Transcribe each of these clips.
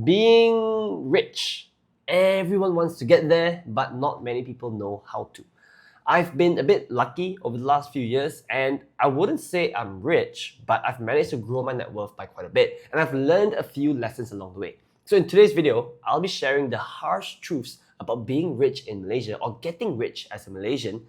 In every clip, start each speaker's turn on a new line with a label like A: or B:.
A: Being rich. Everyone wants to get there, but not many people know how to. I've been a bit lucky over the last few years, and I wouldn't say I'm rich, but I've managed to grow my net worth by quite a bit, and I've learned a few lessons along the way. So in today's video, I'll be sharing the harsh truths about being rich in Malaysia or getting rich as a Malaysian,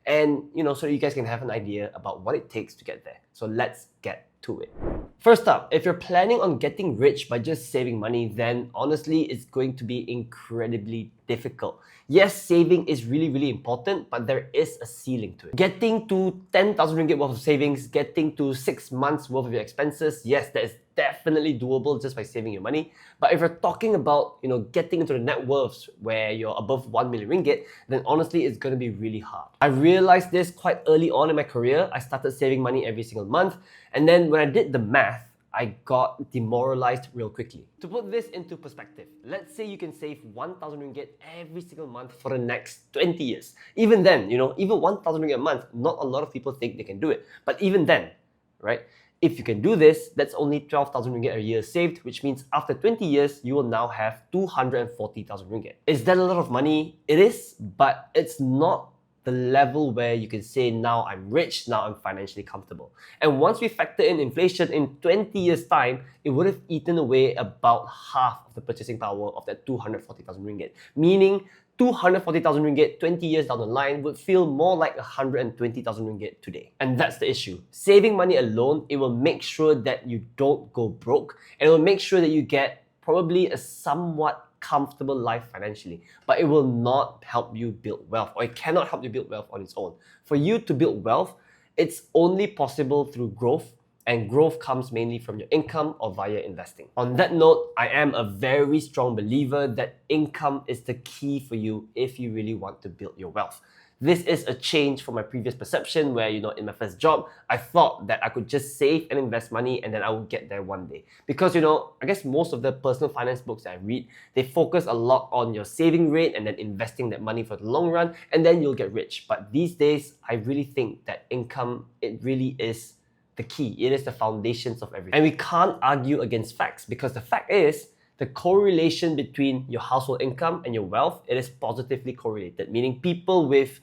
A: and so you guys can have an idea about what it takes to get there. So let's get to it. First up, if you're planning on getting rich by just saving money, then honestly, it's going to be incredibly difficult. Yes, saving is really important, but there is a ceiling to it. Getting to 10,000 ringgit worth of savings, getting to 6 months worth of your expenses, yes, that is definitely doable just by saving your money. But if you're talking about, getting into the net worths where you're above 1 million ringgit, then honestly, it's going to be really hard. I realized this quite early on in my career. I started saving money every single month. And then when I did the math, I got demoralized real quickly. To put this into perspective, let's say you can save 1,000 ringgit every single month for the next 20 years. Even then, even 1,000 ringgit a month, not a lot of people think they can do it. But even then, right? If you can do this, that's only 12,000 ringgit a year saved, which means after 20 years, you will now have 240,000 ringgit. Is that a lot of money? It is, but it's not the level where you can say, now I'm rich, now I'm financially comfortable. And once we factor in inflation, in 20 years' time, it would have eaten away about half of the purchasing power of that 240,000 ringgit. Meaning, 240,000 ringgit 20 years down the line would feel more like 120,000 ringgit today. And that's the issue. Saving money alone, it will make sure that you don't go broke, and it will make sure that you get probably a somewhat comfortable life financially, but it will not help you build wealth, or it cannot help you build wealth on its own. For you to build wealth, it's only possible through growth, and growth comes mainly from your income or via investing. On that note, I am a very strong believer that income is the key for you if you really want to build your wealth. This is a change from my previous perception where, in my first job, I thought that I could just save and invest money and then I would get there one day. Because, I guess most of the personal finance books that I read, they focus a lot on your saving rate and then investing that money for the long run, and then you'll get rich. But these days, I really think that income, it really is the key. It is the foundations of everything. And we can't argue against facts, because the fact is, the correlation between your household income and your wealth, it is positively correlated. Meaning people with,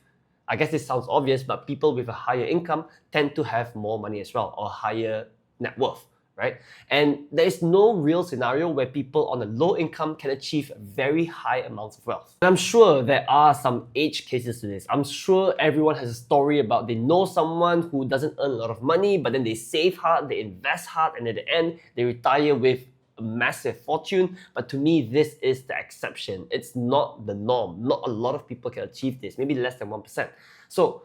A: I guess this sounds obvious, but people with a higher income tend to have more money as well, or higher net worth, right? And there is no real scenario where people on a low income can achieve very high amounts of wealth. And I'm sure there are some edge cases to this. I'm sure everyone has a story about they know someone who doesn't earn a lot of money, but then they save hard, they invest hard, and at the end, they retire with a massive fortune. But to me, this is the exception. It's not the norm. Not a lot of people can achieve this, maybe less than 1%. So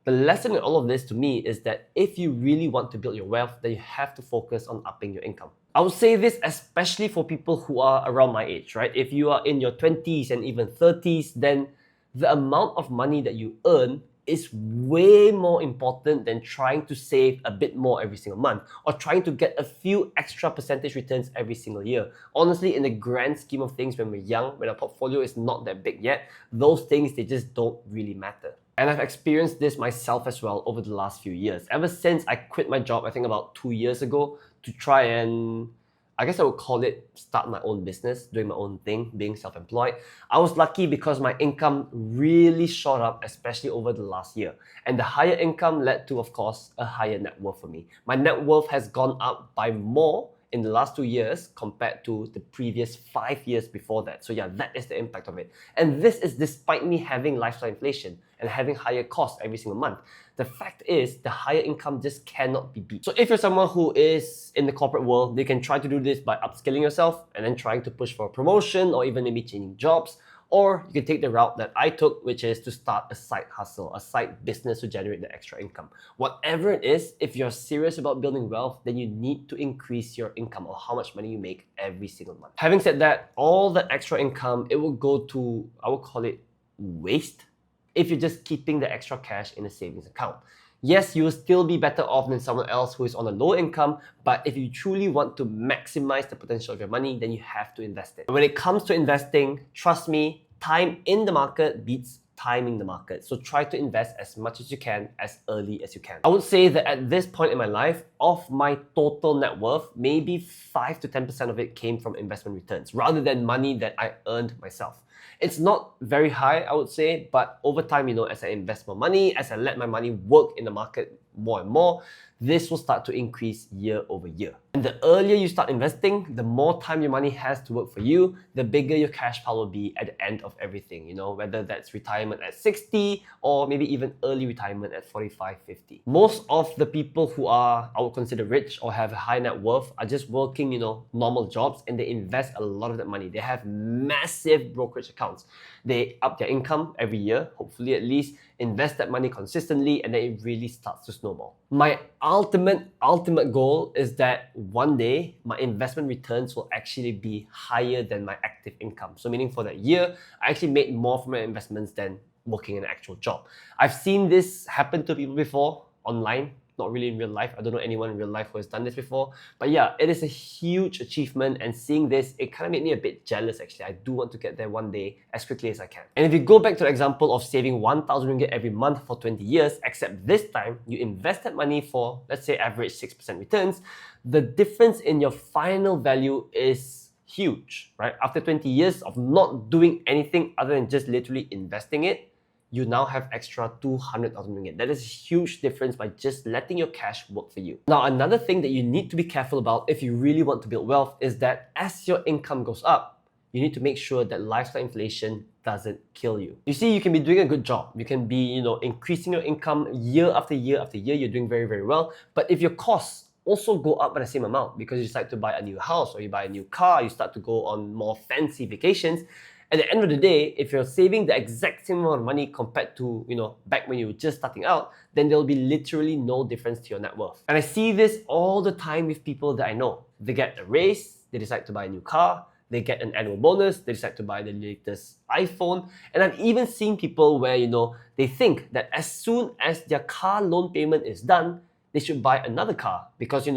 A: the lesson in all of this to me is that if you really want to build your wealth, then you have to focus on upping your income. I would say this especially for people who are around my age, right? If you are in your 20s and even 30s, then the amount of money that you earn is way more important than trying to save a bit more every single month or trying to get a few extra percentage returns every single year. Honestly, in the grand scheme of things, when we're young, when our portfolio is not that big yet, those things, they just don't really matter. And I've experienced this myself as well over the last few years. Ever since I quit my job, I think about 2 years ago, to try and, I guess I would call it, start my own business, doing my own thing, being self-employed. I was lucky because my income really shot up, especially over the last year. And the higher income led to, of course, a higher net worth for me. My net worth has gone up by more in the last 2 years compared to the previous 5 years before that. So yeah, that is the impact of it. And this is despite me having lifestyle inflation and having higher costs every single month. The fact is, the higher income just cannot be beat. So if you're someone who is in the corporate world, they can try to do this by upskilling yourself and then trying to push for a promotion or even maybe changing jobs. Or you can take the route that I took, which is to start a side hustle, a side business to generate the extra income. Whatever it is, if you're serious about building wealth, then you need to increase your income or how much money you make every single month. Having said that, all that extra income, it will go to, I would call it waste, if you're just keeping the extra cash in a savings account. Yes, you will still be better off than someone else who is on a low income, but if you truly want to maximize the potential of your money, then you have to invest it. When it comes to investing, trust me, time in the market beats timing the market. So try to invest as much as you can, as early as you can. I would say that at this point in my life, of my total net worth, maybe 5 to 10% of it came from investment returns rather than money that I earned myself. It's not very high, I would say, but over time, as I invest more money, as I let my money work in the market more and more, this will start to increase year over year. And the earlier you start investing, the more time your money has to work for you, the bigger your cash pile will be at the end of everything, whether that's retirement at 60 or maybe even early retirement at 45, 50. Most of the people who are, I would consider rich or have a high net worth are just working, normal jobs, and they invest a lot of that money. They have massive brokerage accounts. They up their income every year, hopefully at least, invest that money consistently, and then it really starts to snowball. My ultimate goal is that one day my investment returns will actually be higher than my active income. So meaning for that year, I actually made more from my investments than working in an actual job. I've seen this happen to people before online, not really in real life. I don't know anyone in real life who has done this before. But yeah, it is a huge achievement, and seeing this, it kind of made me a bit jealous actually. I do want to get there one day as quickly as I can. And if you go back to the example of saving 1,000 ringgit every month for 20 years, except this time you invest that money for, let's say, average 6% returns, the difference in your final value is huge, right? After 20 years of not doing anything other than just literally investing it, you now have extra 200,000 ringgit. That is a huge difference by just letting your cash work for you. Now, another thing that you need to be careful about if you really want to build wealth is that as your income goes up, you need to make sure that lifestyle inflation doesn't kill you. You see, you can be doing a good job. You can be, increasing your income year after year after year. You're doing very, very well. But if your costs also go up by the same amount because you decide to buy a new house or you buy a new car, you start to go on more fancy vacations, at the end of the day, if you're saving the exact same amount of money compared to, back when you were just starting out, then there'll be literally no difference to your net worth. And I see this all the time with people that I know. They get a raise, they decide to buy a new car, they get an annual bonus, they decide to buy the latest iPhone. And I've even seen people where, they think that as soon as their car loan payment is done, they should buy another car because,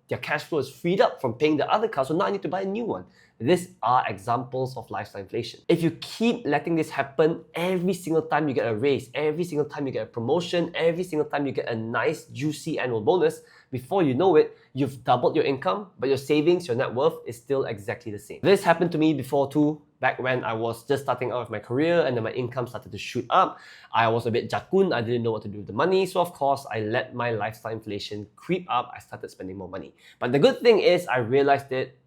A: their cash flow is freed up from paying the other car, so now I need to buy a new one. These are examples of lifestyle inflation. If you keep letting this happen every single time you get a raise, every single time you get a promotion, every single time you get a nice, juicy annual bonus, before you know it, you've doubled your income, but your savings, your net worth is still exactly the same. This happened to me before too, back when I was just starting out with my career and then my income started to shoot up. I was a bit jakun, I didn't know what to do with the money, so of course I let my lifestyle inflation creep up. I started spending more money. But the good thing is I realized it,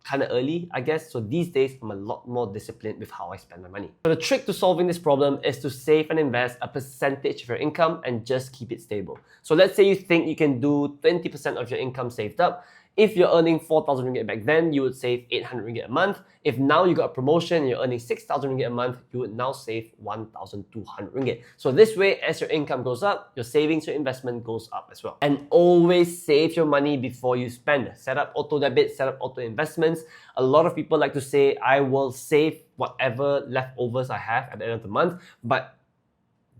A: kind of early, I guess. So these days, I'm a lot more disciplined with how I spend my money. So the trick to solving this problem is to save and invest a percentage of your income and just keep it stable. So let's say you think you can do 20% of your income saved up. If you're earning 4,000 ringgit back then, you would save 800 ringgit a month. If now you got a promotion and you're earning 6,000 ringgit a month, you would now save 1,200 ringgit. So this way, as your income goes up, your savings, your investment goes up as well. And always save your money before you spend. Set up auto debit, set up auto investments. A lot of people like to say, I will save whatever leftovers I have at the end of the month, but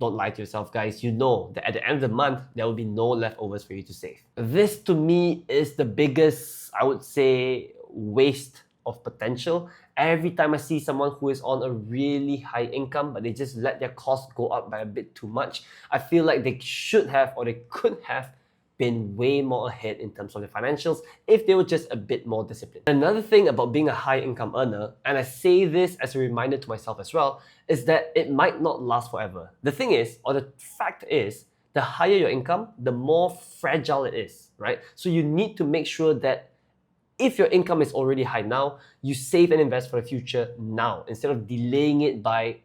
A: don't lie to yourself, guys. You know that at the end of the month, there will be no leftovers for you to save. This, to me, is the biggest, I would say, waste of potential. Every time I see someone who is on a really high income, but they just let their costs go up by a bit too much, I feel like they should have, or they could have, been way more ahead in terms of their financials if they were just a bit more disciplined. Another thing about being a high income earner, and I say this as a reminder to myself as well, is that it might not last forever. The thing is, or the fact is, the higher your income, the more fragile it is, right? So you need to make sure that if your income is already high now, you save and invest for the future now, instead of delaying it by,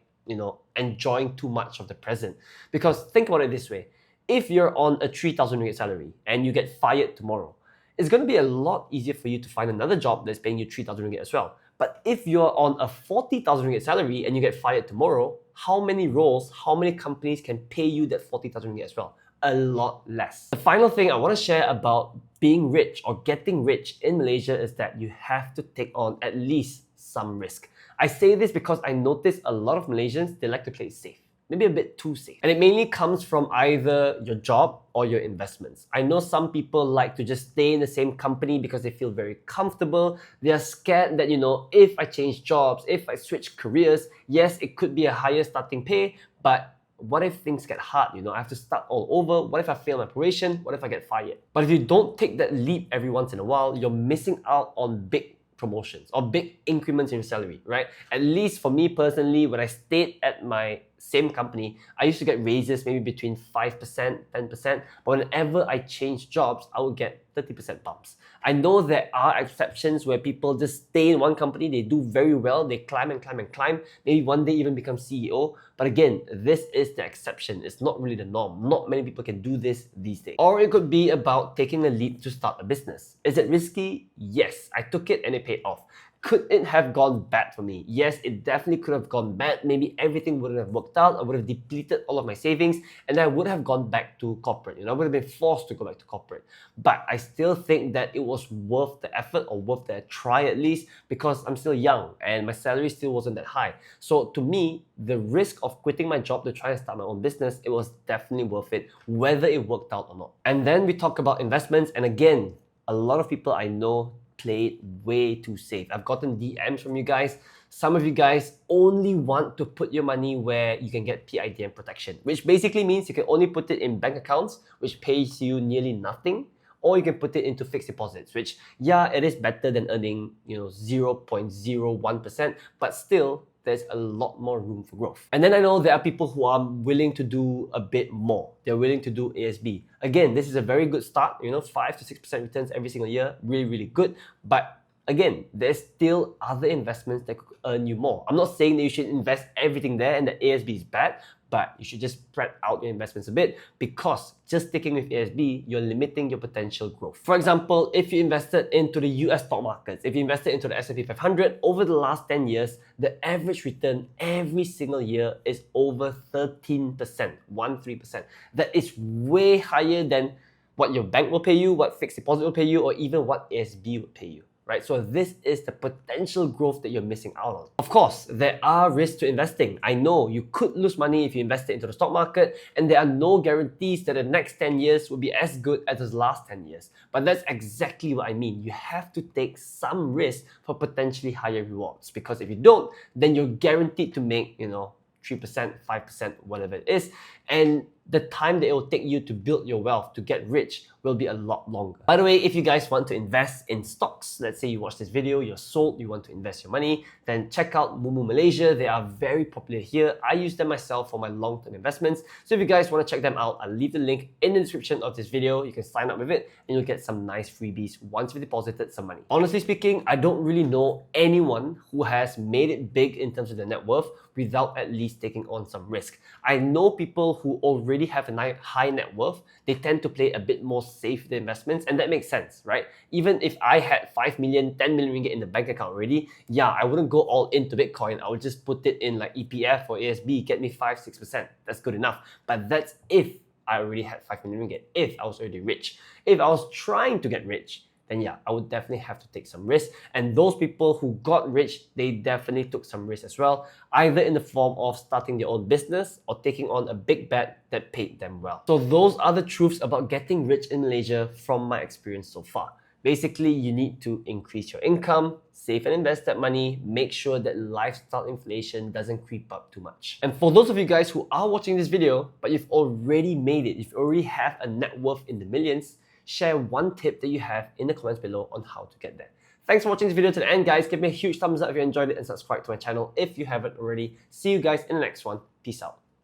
A: enjoying too much of the present. Because think about it this way. If you're on a 3,000 ringgit salary and you get fired tomorrow, it's going to be a lot easier for you to find another job that's paying you 3,000 ringgit as well. But if you're on a 40,000 ringgit salary and you get fired tomorrow, how many roles, how many companies can pay you that 40,000 ringgit as well? A lot less. The final thing I want to share about being rich or getting rich in Malaysia is that you have to take on at least some risk. I say this because I notice a lot of Malaysians, they like to play it safe. maybe a bit too safe. And it mainly comes from either your job or your investments. I know some people like to just stay in the same company because they feel very comfortable. They are scared that, if I change jobs, if I switch careers, yes, it could be a higher starting pay, but what if things get hard? I have to start all over. What if I fail my probation? What if I get fired? But if you don't take that leap every once in a while, you're missing out on big promotions or big increments in your salary, right? At least for me personally, when I stayed at my same company, I used to get raises maybe between 5%, 10%, but whenever I changed jobs, I would get 30% bumps. I know there are exceptions where people just stay in one company, they do very well, they climb and climb and climb, maybe one day even become CEO. But again, this is the exception. It's not really the norm. Not many people can do this these days. Or it could be about taking a leap to start a business. Is it risky? Yes, I took it and it paid off. Could it have gone bad for me? Yes, it definitely could have gone bad. Maybe everything wouldn't have worked out. I would have depleted all of my savings and I would have gone back to corporate. I would have been forced to go back to corporate. But I still think that it was worth the effort or worth the try at least because I'm still young and my salary still wasn't that high. So to me, the risk of quitting my job to try and start my own business, it was definitely worth it, whether it worked out or not. And then we talk about investments. And again, a lot of people I know play it way too safe. I've gotten DMs from you guys. Some of you guys only want to put your money where you can get PIDM protection, which basically means you can only put it in bank accounts, which pays you nearly nothing, or you can put it into fixed deposits, which, yeah, it is better than earning, 0.01%, but still, there's a lot more room for growth. And then I know there are people who are willing to do a bit more. They're willing to do ASB. Again, this is a very good start, 5 to 6% returns every single year, really, really good. But again, there's still other investments that could earn you more. I'm not saying that you should invest everything there and that ASB is bad, but you should just spread out your investments a bit because just sticking with ASB, you're limiting your potential growth. For example, if you invested into the US stock markets, if you invested into the S&P 500, over the last 10 years, the average return every single year is over 13%, 13%. That is way higher than what your bank will pay you, what fixed deposit will pay you, or even what ASB will pay you. Right? So this is the potential growth that you're missing out on. Of course, there are risks to investing. I know you could lose money if you invested into the stock market, and there are no guarantees that the next 10 years will be as good as the last 10 years. But that's exactly what I mean. You have to take some risk for potentially higher rewards, because if you don't, then you're guaranteed to make, 3%, 5%, whatever it is. And the time that it will take you to build your wealth, to get rich, will be a lot longer. By the way, if you guys want to invest in stocks, let's say you watch this video, you're sold, you want to invest your money, then check out Malaysia. They are very popular here. I use them myself for my long-term investments. So if you guys want to check them out, I'll leave the link in the description of this video. You can sign up with it and you'll get some nice freebies once you've deposited some money. Honestly speaking, I don't really know anyone who has made it big in terms of their net worth without at least taking on some risk. I know people who already have a high net worth, they tend to play a bit more safe with the investments, and that makes sense, right? Even if I had 5 million, 10 million ringgit in the bank account already, yeah, I wouldn't go all into Bitcoin. I would just put it in like EPF or ASB, get me 5, 6%. That's good enough. But that's if I already had 5 million ringgit, if I was already rich. If I was trying to get rich, then yeah, I would definitely have to take some risk. And those people who got rich, they definitely took some risk as well, either in the form of starting their own business or taking on a big bet that paid them well. So those are the truths about getting rich in Malaysia from my experience so far. Basically, you need to increase your income, save and invest that money, make sure that lifestyle inflation doesn't creep up too much. And for those of you guys who are watching this video, but you've already made it, you've already have a net worth in the millions, share one tip that you have in the comments below on how to get there. Thanks for watching this video to the end, guys. Give me a huge thumbs up if you enjoyed it and subscribe to my channel if you haven't already. See you guys in the next one. Peace out.